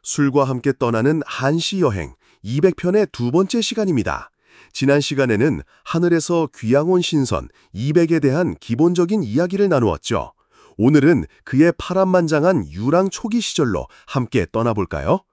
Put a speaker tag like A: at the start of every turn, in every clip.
A: 술과 함께 떠나는 한시 여행 200편의 두 번째 시간입니다. 지난 시간에는 하늘에서 귀양 온 신선 200에 대한 기본적인 이야기를 나누었죠. 오늘은 그의 파란만장한 유랑 초기 시절로 함께 떠나볼까요?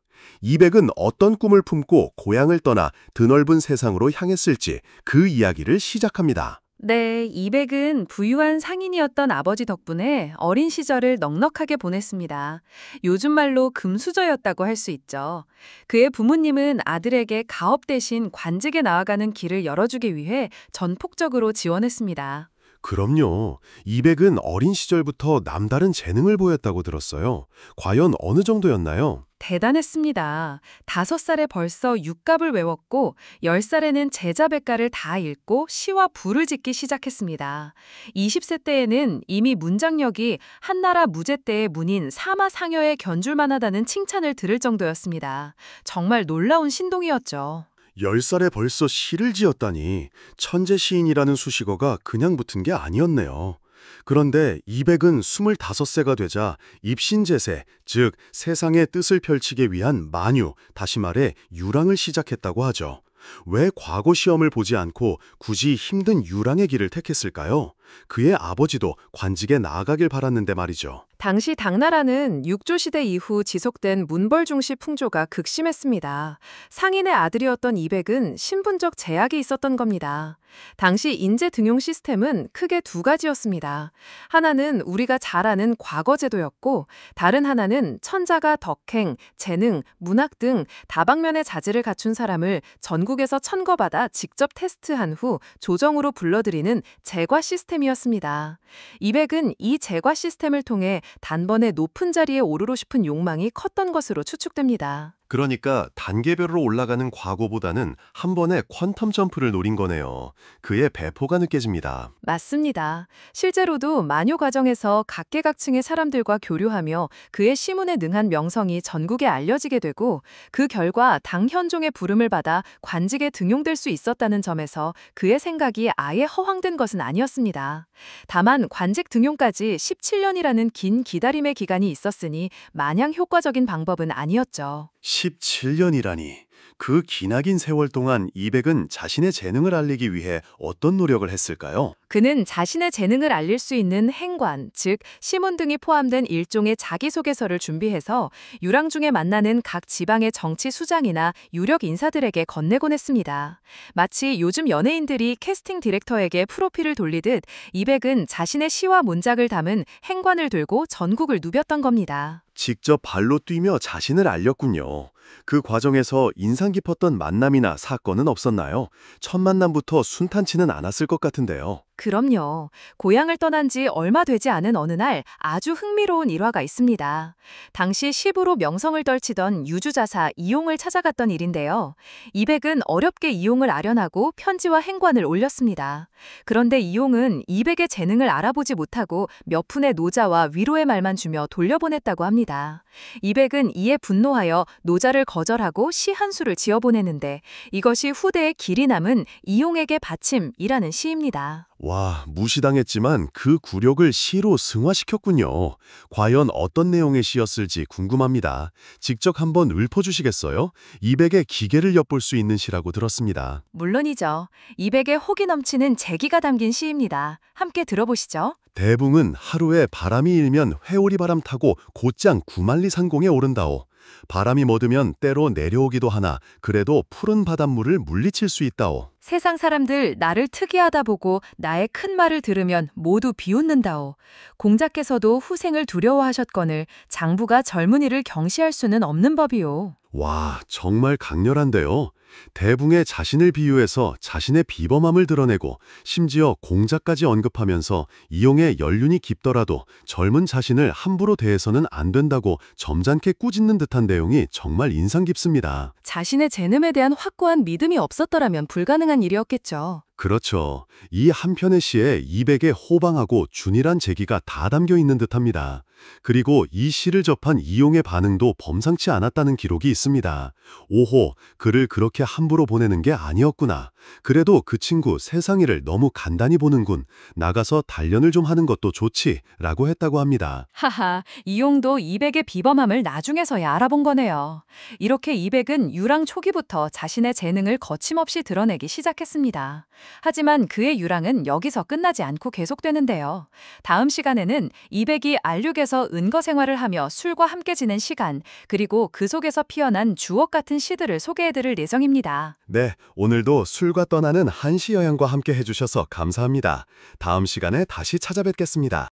A: 200은 어떤 꿈을 품고 고향을 떠나 드넓은 세상으로 향했을지 그 이야기를 시작합니다.
B: 네, 이백은 부유한 상인이었던 아버지 덕분에 어린 시절을 넉넉하게 보냈습니다. 요즘 말로 금수저였다고 할 수 있죠. 그의 부모님은 아들에게 가업 대신 관직에 나아가는 길을 열어주기 위해 전폭적으로 지원했습니다.
A: 그럼요. 200은 어린 시절부터 남다른 재능을 보였다고 들었어요. 과연 어느 정도였나요?
B: 대단했습니다. 5살에 벌써 육갑을 외웠고 10살에는 제자백가를 다 읽고 시와 부를 짓기 시작했습니다. 20세 때에는 이미 문장력이 한나라 무제 때의 문인 사마상여에 견줄만 하다는 칭찬을 들을 정도였습니다. 정말 놀라운 신동이었죠.
A: 10살에 벌써 시를 지었다니 천재 시인이라는 수식어가 그냥 붙은 게 아니었네요. 그런데 200은 25세가 되자 입신제세, 즉 세상의 뜻을 펼치기 위한 만유, 다시 말해 유랑을 시작했다고 하죠. 왜 과거 시험을 보지 않고 굳이 힘든 유랑의 길을 택했을까요? 그의 아버지도 관직에 나아가길 바랐는데 말이죠.
B: 당시 당나라는 육조시대 이후 지속된 문벌 중시 풍조가 극심했습니다. 상인의 아들이었던 이백은 신분적 제약이 있었던 겁니다. 당시 인재 등용 시스템은 크게 두 가지였습니다. 하나는 우리가 잘 아는 과거제도였고 다른 하나는 천자가 덕행, 재능, 문학 등 다방면의 자질을 갖춘 사람을 전국에서 천거받아 직접 테스트한 후 조정으로 불러들이는 제과 시스템이었습니다. 이백은 이 제과 시스템을 통해 단번에 높은 자리에 오르고 싶은 욕망이 컸던 것으로 추측됩니다.
A: 그러니까 단계별로 올라가는 과거보다는 한 번에 퀀텀 점프를 노린 거네요. 그의 배포가 느껴집니다.
B: 맞습니다. 실제로도 만요 과정에서 각계각층의 사람들과 교류하며 그의 시문에 능한 명성이 전국에 알려지게 되고 그 결과 당현종의 부름을 받아 관직에 등용될 수 있었다는 점에서 그의 생각이 아예 허황된 것은 아니었습니다. 다만 관직 등용까지 17년이라는 긴 기다림의 기간이 있었으니 마냥 효과적인 방법은 아니었죠.
A: 17년이라니. 그 기나긴 세월 동안 200은 자신의 재능을 알리기 위해 어떤 노력을 했을까요?
B: 그는 자신의 재능을 알릴 수 있는 행관, 즉 시문 등이 포함된 일종의 자기소개서를 준비해서 유랑 중에 만나는 각 지방의 정치 수장이나 유력 인사들에게 건네곤 했습니다. 마치 요즘 연예인들이 캐스팅 디렉터에게 프로필을 돌리듯 이백은 자신의 시와 문작을 담은 행관을 들고 전국을 누볐던 겁니다.
A: 직접 발로 뛰며 자신을 알렸군요. 그 과정에서 인상 깊었던 만남이나 사건은 없었나요? 첫 만남부터 순탄치는 않았을 것 같은데요.
B: 그럼요. 고향을 떠난 지 얼마 되지 않은 어느 날 아주 흥미로운 일화가 있습니다. 당시 시부로 명성을 떨치던 유주자사 이용을 찾아갔던 일인데요. 이백은 어렵게 이용을 아련하고 편지와 행관을 올렸습니다. 그런데 이용은 이백의 재능을 알아보지 못하고 몇 푼의 노자와 위로의 말만 주며 돌려보냈다고 합니다. 이백은 이에 분노하여 노자를 거절하고 시 한 수를 지어보내는데 이것이 후대에 길이 남은 이용에게 바침이라는 시입니다.
A: 와, 무시당했지만 그 굴욕을 시로 승화시켰군요. 과연 어떤 내용의 시였을지 궁금합니다. 직접 한번 읊어주시겠어요? 200의 기계를 엿볼 수 있는 시라고 들었습니다.
B: 물론이죠. 이백의 혹이 넘치는 재기가 담긴 시입니다. 함께 들어보시죠.
A: 대붕은 하루에 바람이 일면 회오리 바람 타고 곧장 구만리 상공에 오른다오. 바람이 멎으면 때로 내려오기도 하나 그래도 푸른 바닷물을 물리칠 수 있다오.
B: 세상 사람들 나를 특이하다 보고 나의 큰 말을 들으면 모두 비웃는다오. 공자께서도 후생을 두려워하셨거늘 장부가 젊은이를 경시할 수는 없는 법이요.
A: 와, 정말 강렬한데요. 대붕에 자신을 비유해서 자신의 비범함을 드러내고 심지어 공자까지 언급하면서 이용의 연륜이 깊더라도 젊은 자신을 함부로 대해서는 안 된다고 점잖게 꾸짖는 듯한 내용이 정말 인상 깊습니다.
B: 자신의 재능에 대한 확고한 믿음이 없었더라면 불가능한 일이었겠죠.
A: 그렇죠. 이 한편의 시에 200의 호방하고 준이란 재기가 다 담겨 있는 듯합니다. 그리고 이 시를 접한 이용의 반응도 범상치 않았다는 기록이 있습니다. 오호, 글을 그렇게 함부로 보내는 게 아니었구나. 그래도 그 친구 세상일을 너무 간단히 보는군. 나가서 단련을 좀 하는 것도 좋지. 라고 했다고 합니다.
B: 하하, 이용도 이백의 비범함을 나중에서야 알아본 거네요. 이렇게 이백은 유랑 초기부터 자신의 재능을 거침없이 드러내기 시작했습니다. 하지만 그의 유랑은 여기서 끝나지 않고 계속되는데요. 다음 시간에는 이백이 알륙에서 은거 생활을 하며 술과 함께 지낸 시간, 그리고 그 속에서 피어난 주옥 같은 시들을 소개해드릴 예정입니다.
A: 네, 오늘도 술과 떠나는 한시 여행과 함께 해주셔서 감사합니다. 다음 시간에 다시 찾아뵙겠습니다.